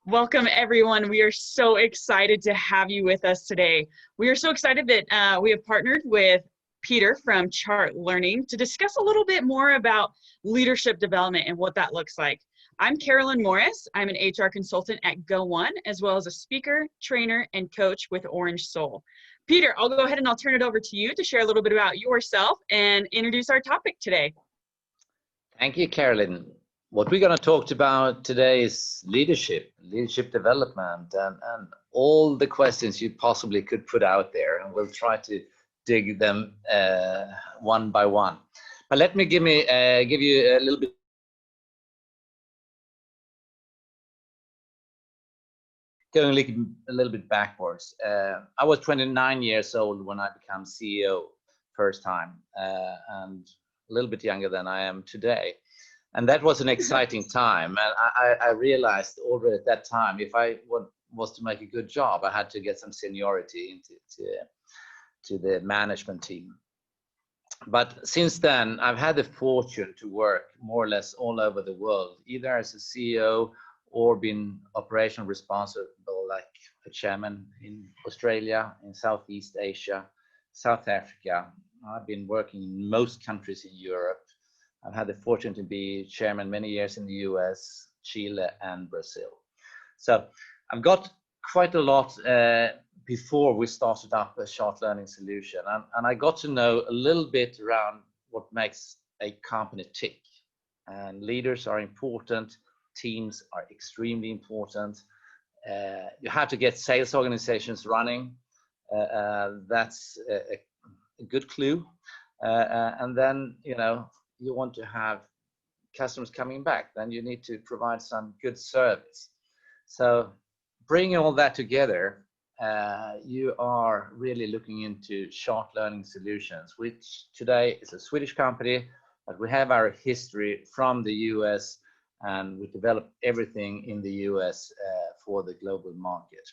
Welcome, everyone. We are so excited to have you with us today. We are so excited that we have partnered with Peter from Chart Learning to discuss a little bit more about leadership development and what that looks like. I'm Carolyn Morris. I'm an HR consultant at Go One, as well as a speaker, trainer, and coach with Orange Soul. Peter, I'll go ahead and I'll turn it over to you to share a little bit about yourself and introduce our topic today. Thank you, Carolyn. What we're going to talk about today is leadership development, and all the questions you possibly could put out there, and we'll try to dig them one by one. But let me give you a little bit. Going a little bit backwards. I was 29 years old when I became CEO first time, and a little bit younger than I am today. And that was an exciting time. And I realized already at that time, if I was to make a good job, I had to get some seniority into the management team. But since then, I've had the fortune to work more or less all over the world, either as a CEO or been operational responsible, like a chairman in Australia, in Southeast Asia, South Africa. I've been working in most countries in Europe. I've had the fortune to be chairman many years in the US, Chile, and Brazil. So I've got quite a lot before we started up a Chart Learning solution. And I got to know a little bit around what makes a company tick. And leaders are important. Teams are extremely important. You have to get sales organizations running. That's a good clue. And then, you want to have customers coming back, then you need to provide some good service. So bringing all that together, you are really looking into Chart Learning Solutions, which today is a Swedish company, but we have our history from the US, and we develop everything in the US for the global market.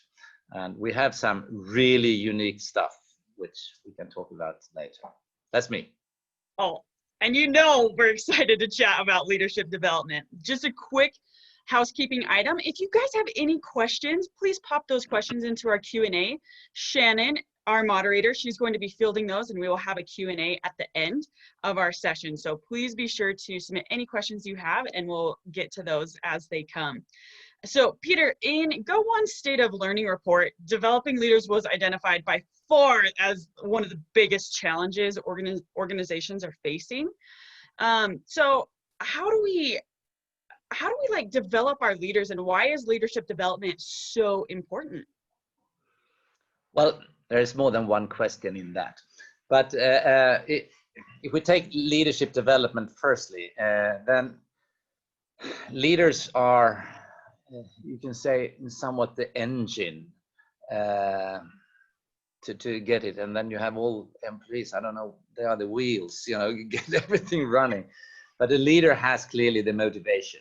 And we have some really unique stuff, which we can talk about later. That's me. Oh, and we're excited to chat about leadership development. Just a quick housekeeping item. If you guys have any questions, please pop those questions into our Q&A. Shannon, our moderator, she's going to be fielding those, and we will have a Q&A at the end of our session. So please be sure to submit any questions you have, and we'll get to those as they come. So Peter, in Go One's State of Learning report, developing leaders was identified by far as one of the biggest challenges organizations are facing. So how do we develop our leaders, and why is leadership development so important? Well, there is more than one question in that. But if we take leadership development firstly, then leaders are, you can say, somewhat the engine to get it. And then you have all employees, I don't know, they are the wheels, get everything running. But the leader has clearly the motivation.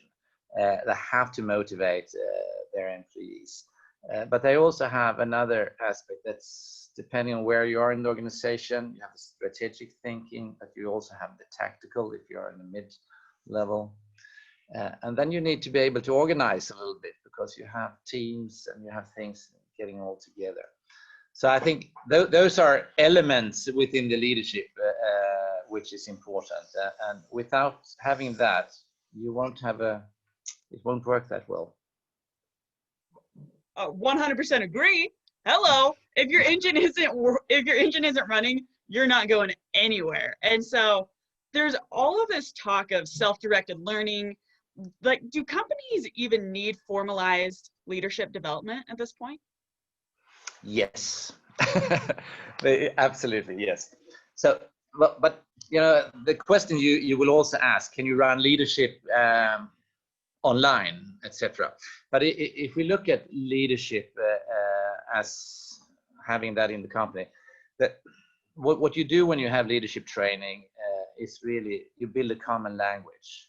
They have to motivate their employees. But they also have another aspect that's depending on where you are in the organization. You have the strategic thinking, but you also have the tactical if you're in the mid-level. And then you need to be able to organize a little bit, because you have teams and you have things getting all together. So I think those are elements within the leadership which is important. And without having that, you won't have it won't work that well. 100% agree. Hello. If your engine isn't running, you're not going anywhere. And so there's all of this talk of self-directed learning. Like, do companies even need formalized leadership development at this point? Yes, absolutely, yes. So, but the question you will also ask: can you run leadership online, etc.? But if we look at leadership as having that in the company, that what you do when you have leadership training is really you build a common language.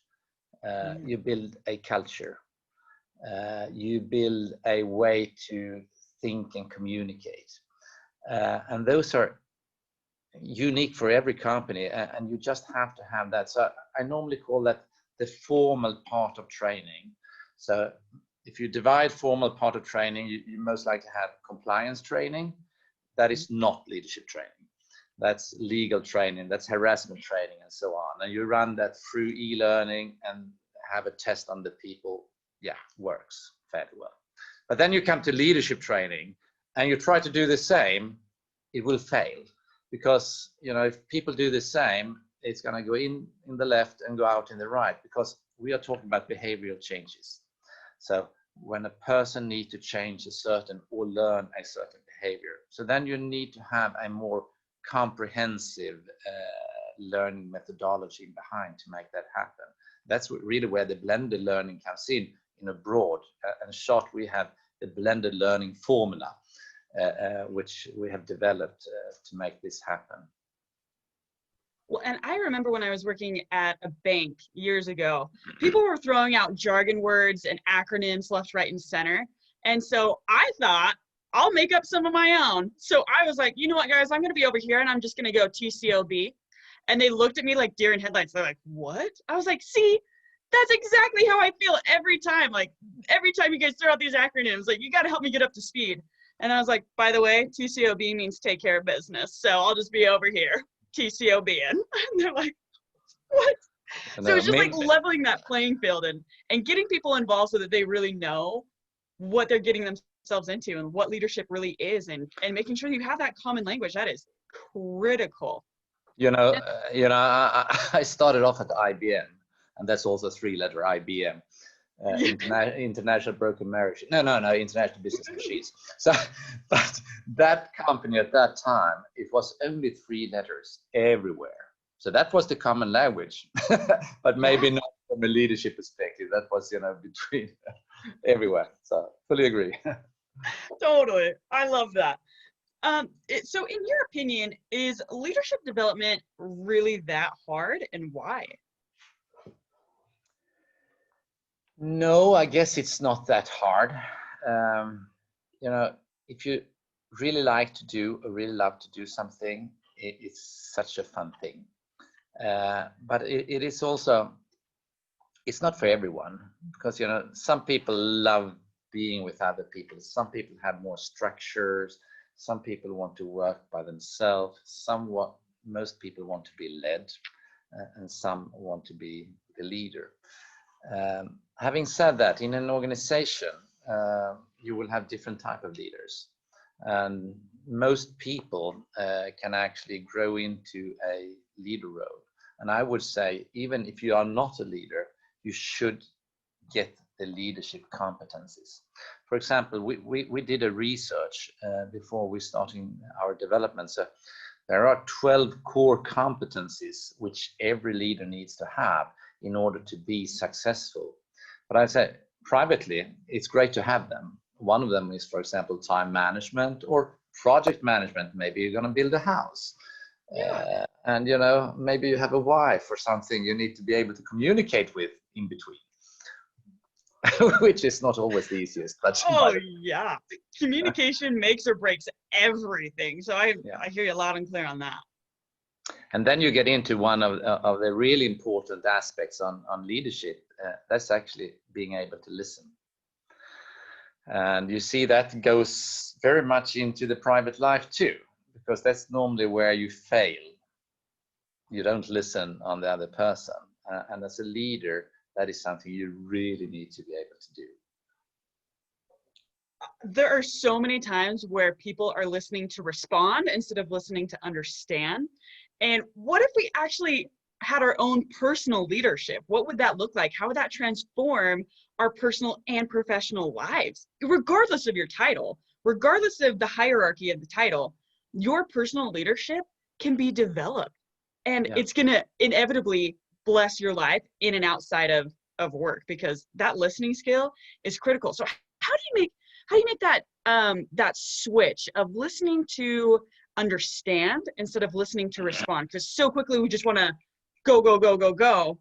You build a culture, you build a way to think and communicate, and those are unique for every company, and you just have to have that. So I normally call that the formal part of training. So if you divide formal part of training, you most likely have compliance training. That is not leadership training. That's legal training, that's harassment training, and so on. And you run that through e-learning and have a test on the people. Yeah, works fairly well. But then you come to leadership training and you try to do the same, it will fail. Because, you know, if people do the same, it's going to go in the left and go out in the right, because we are talking about behavioral changes. So when a person needs to change a certain or learn a certain behavior, so then you need to have a more comprehensive learning methodology behind to make that happen. That's really where the blended learning comes in a broad and short. We have the blended learning formula, which we have developed to make this happen. Well, and I remember when I was working at a bank years ago, people were throwing out jargon words and acronyms left, right, and center. And so I thought, I'll make up some of my own. So I was like, you know what, guys, I'm going to be over here and I'm just going to go TCOB. And they looked at me like deer in headlights. They're like, what? I was like, see, that's exactly how I feel every time. Like, every time you guys throw out these acronyms, like, you got to help me get up to speed. And I was like, by the way, TCOB means take care of business. So I'll just be over here, TCOB. And they're like, what? So it's just like leveling that playing field and getting people involved so that they really know what they're getting themselves into and what leadership really is, and making sure you have that common language. That is critical. I started off at IBM, and that's also three-letter IBM, International Broken Marriage. No, International Business Machines. So, but that company at that time, it was only 3 letters everywhere. So that was the common language, but maybe not from a leadership perspective. That was, between everywhere. So fully agree. Totally, I love that. So in your opinion, is leadership development really that hard, and why? No, I guess it's not that hard. If you really like to do or really love to do something, it's such a fun thing. But it is also, it's not for everyone, because, some people love being with other people. Some people have more structures. Some people want to work by themselves. Most people want to be led, and some want to be the leader. Having said that, in an organization, you will have different type of leaders, and most people can actually grow into a leader role. And I would say, even if you are not a leader, you should get the leadership competencies. For example, we did a research before we started our development. So there are 12 core competencies which every leader needs to have in order to be successful. But I say privately, it's great to have them. One of them is, for example, time management or project management. Maybe you're going to build a house. Yeah. And maybe you have a wife or something you need to be able to communicate with in between. Which is not always the easiest, but yeah, communication makes or breaks everything. So I hear you loud and clear on that. And then you get into one of the really important aspects on leadership. That's actually being able to listen. And you see that goes very much into the private life too, because that's normally where you fail. You don't listen on the other person, and as a leader, that is something you really need to be able to do. There are so many times where people are listening to respond instead of listening to understand. And what if we actually had our own personal leadership? What would that look like? How would that transform our personal and professional lives? Regardless of your title, regardless of the hierarchy of the title, your personal leadership can be developed. And it's going to inevitably bless your life in and outside of work, because that listening skill is critical. So how do you make that that switch of listening to understand instead of listening to respond? Because so quickly we just want to go,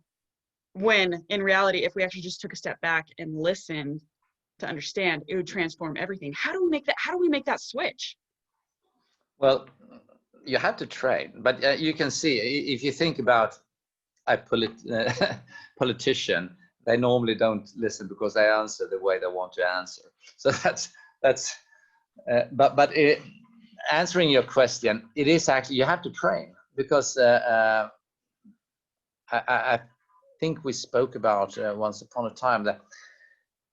when in reality, if we actually just took a step back and listened to understand, it would transform everything. How do we make that switch? Well, you have to train, but you can see, if you think about a politician, they normally don't listen because they answer the way they want to answer. So but answering your question, it is actually, you have to train, because I think we spoke about once upon a time that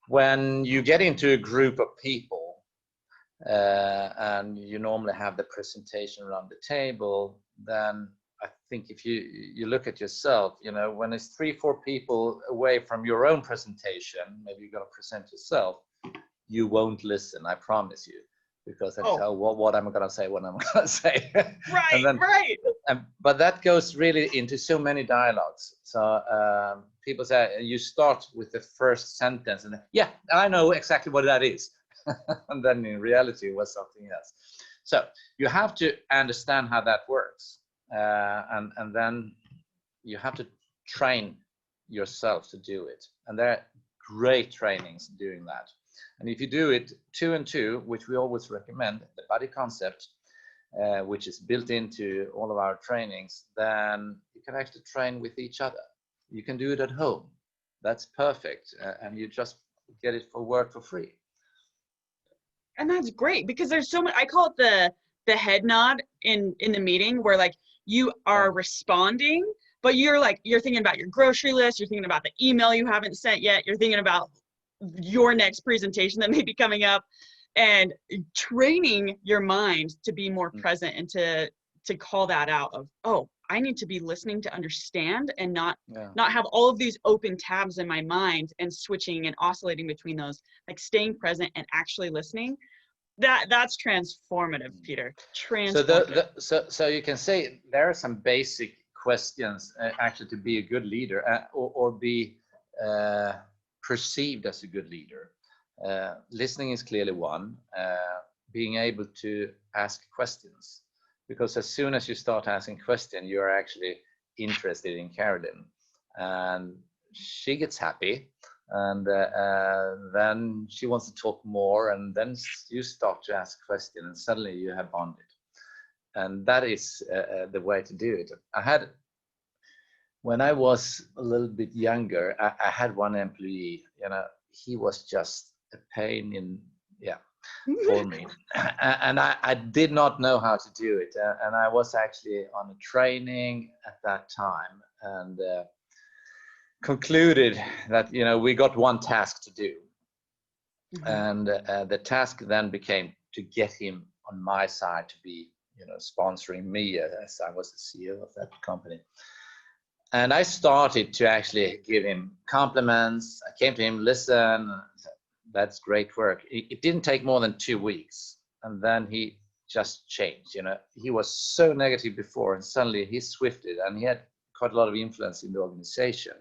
when you get into a group of people and you normally have the presentation around the table, then I think if you look at yourself, you know, when it's 3-4 people away from your own presentation, maybe you're going to present yourself, you won't listen, I promise you, because that's what am I going to say, what am I going to say? Right, and then, right. But that goes really into so many dialogues. So people say, you start with the first sentence and yeah, I know exactly what that is. And then in reality it was something else. So you have to understand how that works. And then you have to train yourself to do it. And there are great trainings doing that. And if you do it 2 and 2, which we always recommend, the buddy concept, which is built into all of our trainings, then you can actually train with each other. You can do it at home. That's perfect. And you just get it for work for free. And that's great, because there's so much, I call it the head nod in the meeting, where like you are responding, but you're thinking about your grocery list, you're thinking about the email you haven't sent yet, you're thinking about your next presentation that may be coming up, and training your mind to be more present and to call that out of, oh, I need to be listening to understand, and not have all of these open tabs in my mind and switching and oscillating between those, like staying present and actually listening. That's transformative, Peter. Transformative. So you can say there are some basic questions actually to be a good leader, or be perceived as a good leader. Listening is clearly one. Being able to ask questions, because as soon as you start asking questions, you are actually interested in Carolyn, and she gets happy, and then she wants to talk more, and then you start to ask questions, and suddenly you have bonded. And that is the way to do it. When I was a little bit younger, I had one employee, you know, he was just a pain in, for me. And I did not know how to do it. And I was actually on a training at that time, and concluded that, you know, we got one task to do. And the task then became to get him on my side to be, you know, sponsoring me, as I was the CEO of that company. And I started to actually give him compliments. I came to him, listen, that's great work. It didn't take more than 2 weeks. And then he just changed, you know. He was so negative before, and suddenly he swifted, and he had quite a lot of influence in the organization.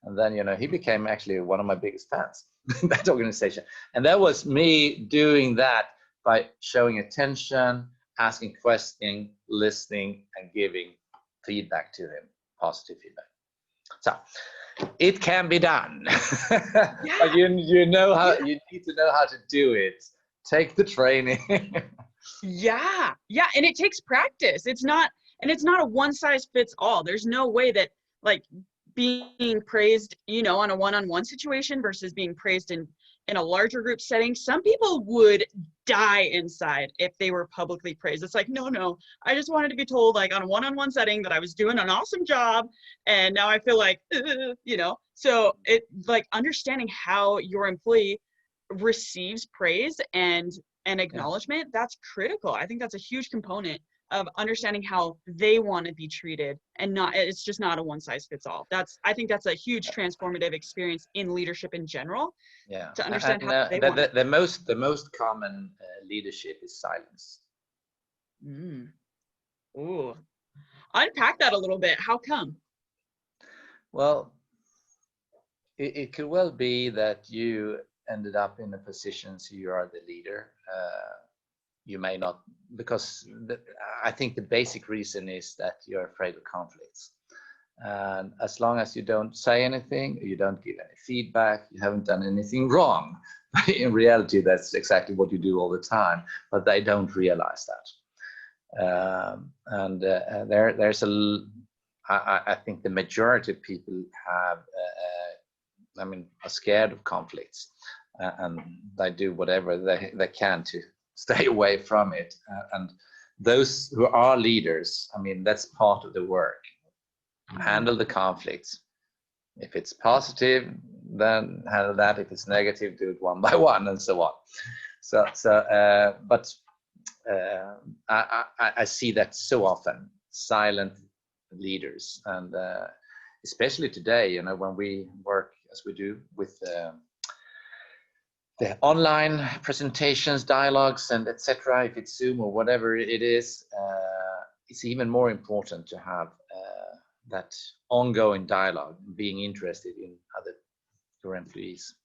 And then, you know, he became actually one of my biggest fans in that organization. And that was me doing that by showing attention, asking questions, listening, and giving feedback to him, positive feedback. So it can be done. But you know how, you need to know how to do it. Take the training. Yeah, and it takes practice. It's not a one size fits all. There's no way that, like, being praised, you know, on a one-on-one situation versus being praised in a larger group setting. Some people would die inside if they were publicly praised. It's like, no, I just wanted to be told, like, on a one-on-one setting that I was doing an awesome job, and now I feel like, you know. So it, like, understanding how your employee receives praise and acknowledgement, that's critical. I think that's a huge component of understanding how they want to be treated, and not, it's just not a one size fits all. I think that's a huge transformative experience in leadership in general. Yeah. To understand how they want it. The most common leadership is silence. Ooh. Unpack that a little bit. How come? Well, it could well be that you ended up in a position, so you are the leader. You may not, because I think the basic reason is that you're afraid of conflicts. And as long as you don't say anything, you don't give any feedback, you haven't done anything wrong. In reality, that's exactly what you do all the time, but they don't realize that. I think the majority of people have are scared of conflicts, and they do whatever they can to stay away from it. And those who are leaders, that's part of the work. Handle the conflicts. If it's positive, then handle that. If it's negative, do it one by one, and so on. But I see that so often, silent leaders, and especially today, when we work as we do with the online presentations, dialogues, and etc. If it's Zoom or whatever it is, it's even more important to have that ongoing dialogue, being interested in your employees.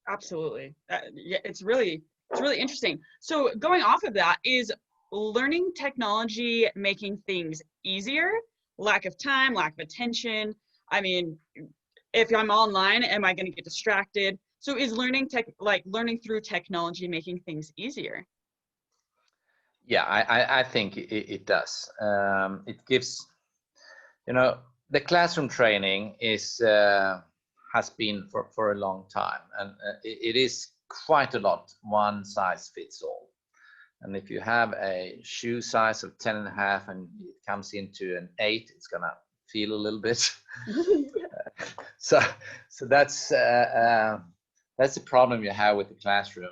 Absolutely. Yeah, it's really interesting. So going off of that, is learning technology making things easier? Lack of time, lack of attention? If I'm online, am I going to get distracted? So is learning through technology making things easier? Yeah, I think it does. It gives, the classroom training has been for a long time, and it is quite a lot one size fits all. And if you have a shoe size of 10.5 and it comes into an 8, it's gonna feel a little bit. So that's the problem you have with the classroom.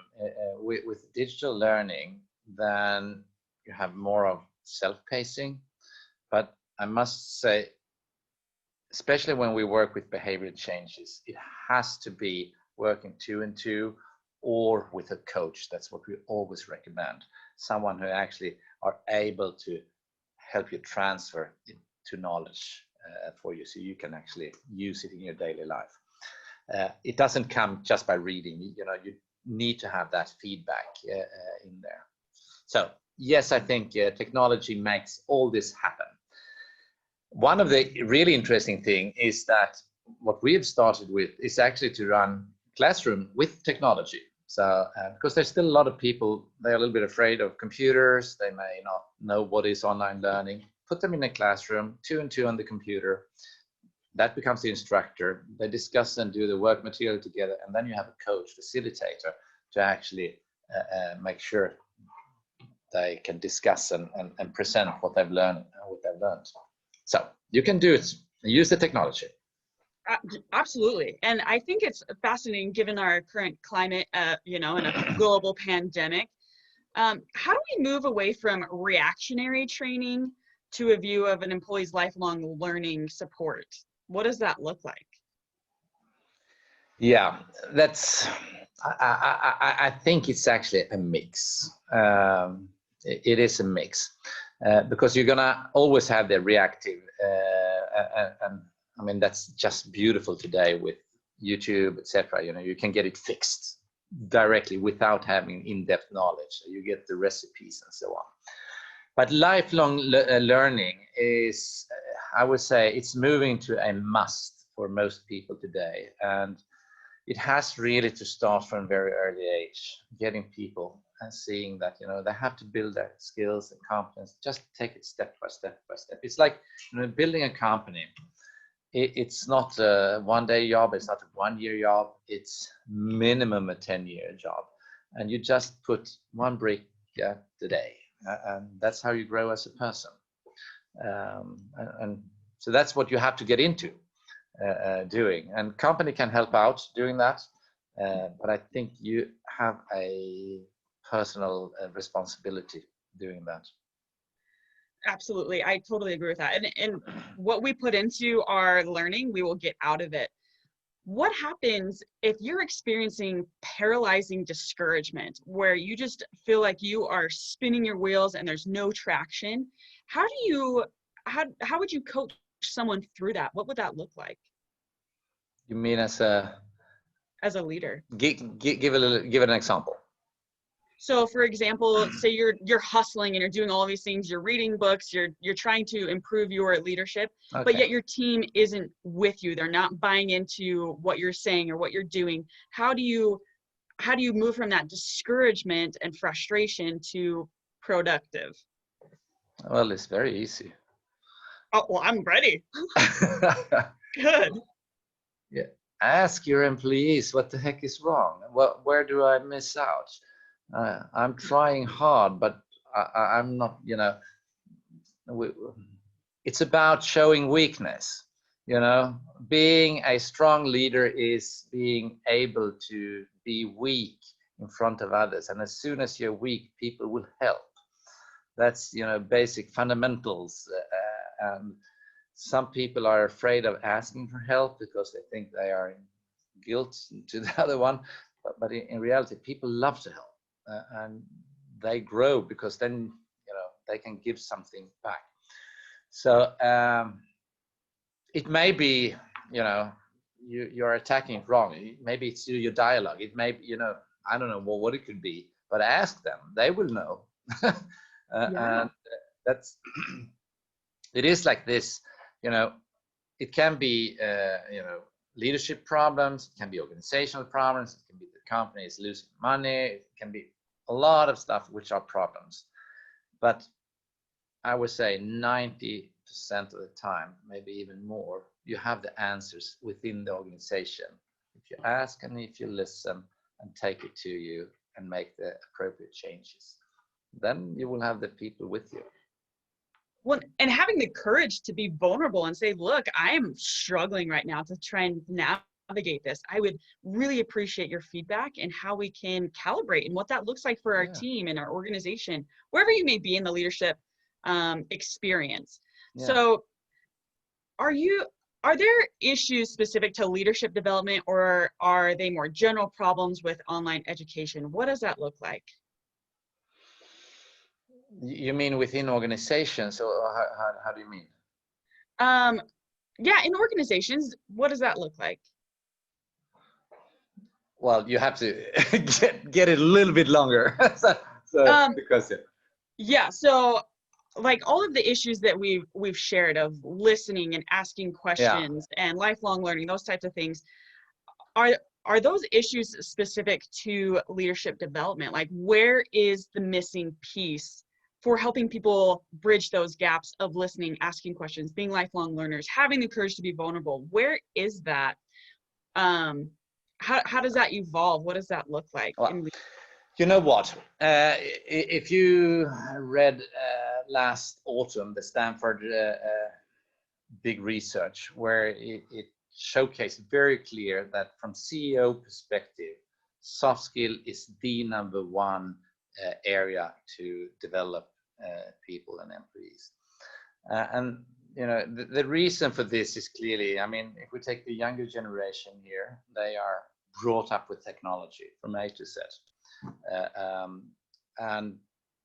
With digital learning, then you have more of self-pacing. But I must say, especially when we work with behavioral changes, it has to be working 2 and 2 or with a coach. That's what we always recommend. Someone who actually are able to help you transfer it to knowledge for you, so you can actually use it in your daily life. It doesn't come just by reading. You need to have that feedback in there. So yes, I think technology makes all this happen. One of the really interesting thing is that what we have started with is actually to run classroom with technology. So because there's still a lot of people, they're a little bit afraid of computers, they may not know what is online learning. Put them in a classroom, 2 and 2 on the computer. That becomes the instructor. They discuss and do the work material together, and then you have a coach, facilitator, to actually make sure they can discuss and present what they've learned. So you can do it. Use the technology. Absolutely. And I think it's fascinating given our current climate, in a global pandemic. How do we move away from reactionary training to a view of an employee's lifelong learning support? What does that look like? Yeah, I think it's actually a mix. It is a mix because you're gonna always have the reactive, and that's just beautiful today with YouTube, etc. You can get it fixed directly without having in-depth knowledge. So you get the recipes and so on. But lifelong learning is, I would say, it's moving to a must for most people today, and it has really to start from a very early age, getting people and seeing that they have to build their skills and competence. Just take it step by step by step. It's like building a company. It's not a one-day job. It's not a one-year job. It's minimum a 10-year job, and you just put one brick a day, and that's how you grow as a person. And so that's what you have to get into doing, and company can help out doing that, but I think you have a personal responsibility doing that. Absolutely. I totally agree with that. And what we put into our learning, we will get out of it. What happens if you're experiencing paralyzing discouragement, where you just feel like you are spinning your wheels and there's no traction? How would you coach someone through that? What would that look like? You mean as a leader? Give an example. So for example, say you're hustling and you're doing all these things, you're reading books, you're trying to improve your leadership, Okay. But yet your team isn't with you. They're not buying into what you're saying or what you're doing. How do you move from that discouragement and frustration to productive? Well, it's very easy. Oh, well, I'm ready. Good. Yeah. ask your employees what the heck is wrong. Where do I miss out? I'm trying hard, but I'm not, you know, it's about showing weakness. You know, being a strong leader is being able to be weak in front of others. And as soon as you're weak, people will help. That's, you know, basic fundamentals. And some people are afraid of asking for help because they think they are in guilt to the other one. But in reality, people love to help. And they grow because then, you know, they can give something back. So it may be, you know, you're attacking it wrong. Maybe it's your dialogue. It may be, you know, I don't know what it could be, but ask them. They will know. And that's, it is like this, you know, it can be, you know, leadership problems, it can be organizational problems, it can be the company is losing money, it can be a lot of stuff which are problems. But I would say 90% of the time, maybe even more, you have the answers within the organization. If you ask and if you listen and take it to you and make the appropriate changes, then you will have the people with you. Well, and having the courage to be vulnerable and say, look, I am struggling right now to try and navigate this. I would really appreciate your feedback and how we can calibrate and what that looks like for our team and our organization, wherever you may be in the leadership experience. So are there issues specific to leadership development, or are they more general problems with online education? What does that look like? You mean within organizations, or how do you mean? Yeah, in organizations, what does that look like? Well, you have to get it a little bit longer. Because so like all of the issues that we've shared of listening and asking questions and lifelong learning, those types of things, are those issues specific to leadership development? Like, where is the missing piece for helping people bridge those gaps of listening, asking questions, being lifelong learners, having the courage to be vulnerable? Where is that? How does that evolve? What does that look like? Well, you know what? If you read last autumn the Stanford big research, where it showcased very clear that from CEO perspective, soft skill is the #1 area to develop people and employees. And you know, the reason for this is clearly, I mean, if we take the younger generation here, they are brought up with technology from A to Z. And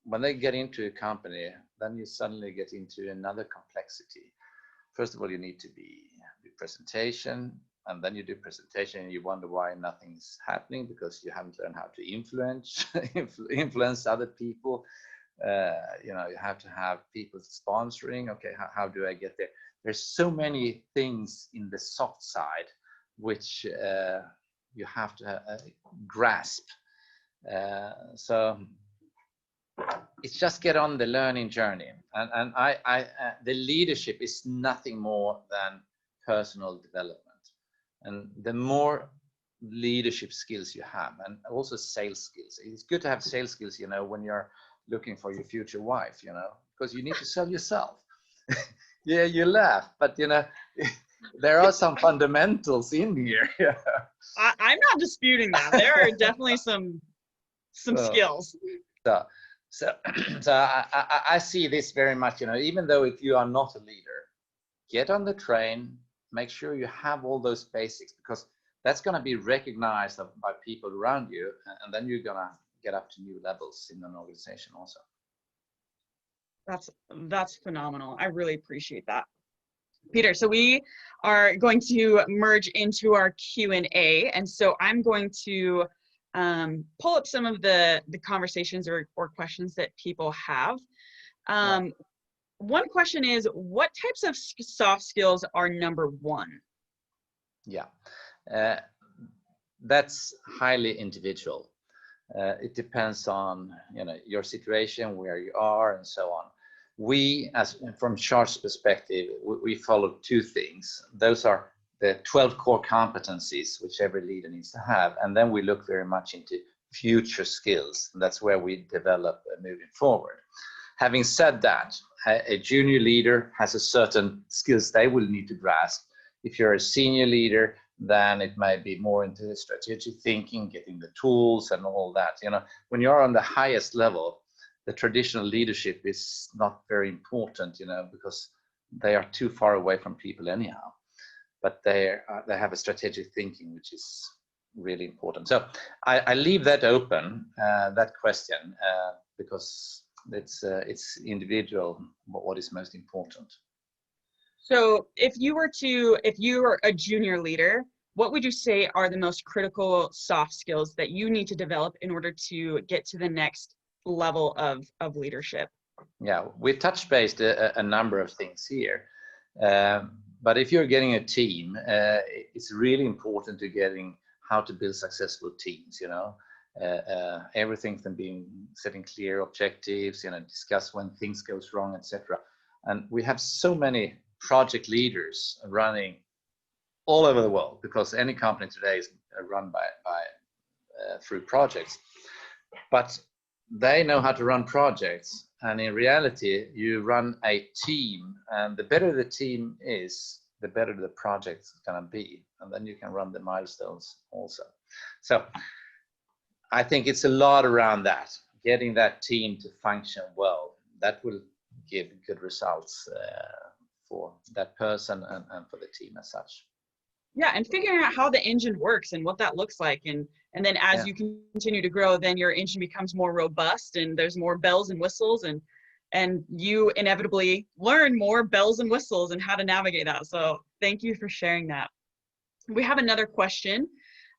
when they get into a company, then you suddenly get into another complexity. First of all, you need to do presentation, and then you do presentation and you wonder why nothing's happening because you haven't learned how to influence other people. You know, you have to have people sponsoring. Okay, how do I get there? There's so many things in the soft side which you have to grasp. So it's just get on the learning journey, and the leadership is nothing more than personal development, and the more leadership skills you have, and also sales skills. It's good to have sales skills, you know, when you're looking for your future wife, you know, because you need to sell yourself. Yeah, you laugh, but you know, there are some fundamentals in here. I'm not disputing that. There are definitely some skills. So I see this very much, you know, even though if you are not a leader, get on the train, make sure you have all those basics, because that's going to be recognized by people around you, and then you're going to get up to new levels in an organization also. That's phenomenal. I really appreciate that, Peter. So we are going to merge into our Q&A, and so I'm going to pull up some of the conversations or questions that people have. One question is, what types of soft skills are #1? Yeah, that's highly individual. It depends on, you know, your situation, where you are, and so on. We, as from Charles' perspective, we follow 2 things. Those are the 12 core competencies which every leader needs to have, and then we look very much into future skills. And that's where we develop moving forward. Having said that, a junior leader has a certain skills they will need to grasp. If you're a senior leader, then it might be more into strategic thinking, getting the tools and all that. You know, when you're on the highest level, the traditional leadership is not very important, you know, because they are too far away from people anyhow. But they have a strategic thinking, which is really important. So I leave that open, that question, because it's individual what is most important. So if you were a junior leader, what would you say are the most critical soft skills that you need to develop in order to get to the next level of leadership? Yeah, we touched based a number of things here. But if you're getting a team, it's really important to getting how to build successful teams, you know. Everything from setting clear objectives, you know, discuss when things goes wrong, etc. And we have so many project leaders running all over the world, because any company today is run through projects. But they know how to run projects, and in reality, you run a team, and the better the team is, the better the project is going to be, and then you can run the milestones also. So I think it's a lot around that, getting that team to function well. That will give good results for that person and for the team as such. Yeah, and figuring out how the engine works and what that looks like, and then as you continue to grow, then your engine becomes more robust, and there's more bells and whistles, and you inevitably learn more bells and whistles and how to navigate that. So thank you for sharing that. We have another question.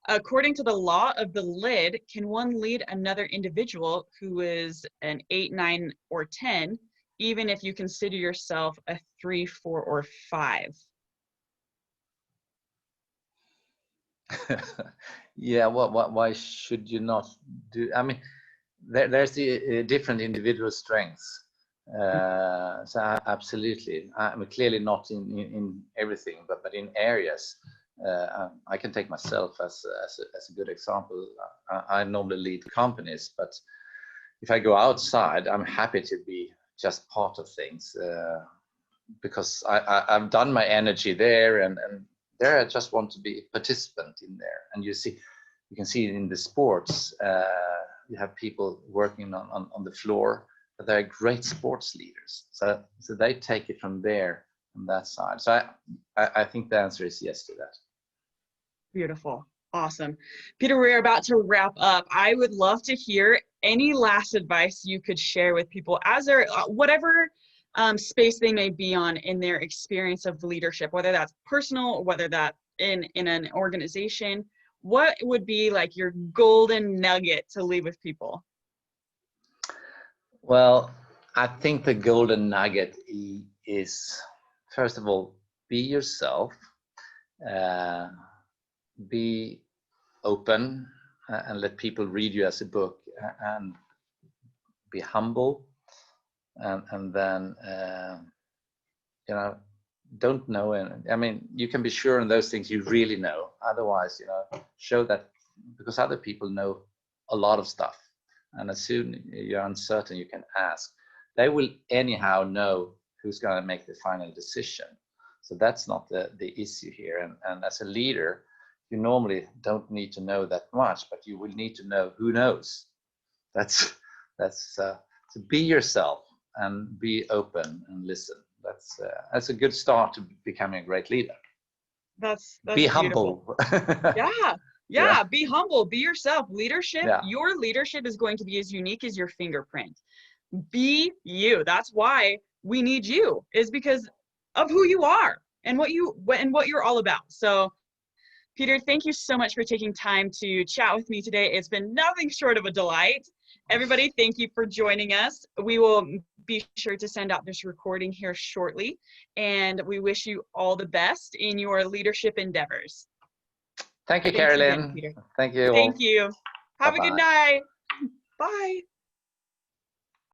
According to the law of the lid, can one lead another individual who is an 8, 9, or 10, even if you consider yourself a 3, 4, or 5? Yeah, why should you not do? I mean, there's the different individual strengths. So absolutely, I mean, clearly not in everything, but in areas. I can take myself as a good example. I normally lead companies, but if I go outside, I'm happy to be just part of things, because I've done my energy there, and there I just want to be a participant in there. And you can see in the sports, you have people working on the floor, but they're great sports leaders. So they take it from there, from that side. So I think the answer is yes to that. Beautiful. Awesome. Peter, we're about to wrap up. I would love to hear any last advice you could share with people as they're, whatever space they may be on in their experience of leadership, whether that's personal or whether that in an organization. What would be like your golden nugget to leave with people? Well, I think the golden nugget is, first of all, be yourself, be open, and let people read you as a book, and be humble, and then you know, don't know. And I mean, you can be sure in those things you really know. Otherwise, you know, show that, because other people know a lot of stuff, and as soon you're uncertain, you can ask. They will anyhow know who's going to make the final decision. So that's not the issue here. And as a leader, you normally don't need to know that much, but you will need to know who knows. That's so be yourself and be open and listen. That's a good start to becoming a great leader. That's be beautiful. Humble. Yeah, be humble, be yourself. Leadership, Yeah. Your leadership is going to be as unique as your fingerprint. Be you. That's why we need you, is because of who you are and what you're all about. So Peter, thank you so much for taking time to chat with me today. It's been nothing short of a delight. Everybody, thank you for joining us. We will be sure to send out this recording here shortly, and we wish you all the best in your leadership endeavors. Thank you, Carolyn. Again, Peter. Thank you. Thank you. Have a good night. Bye.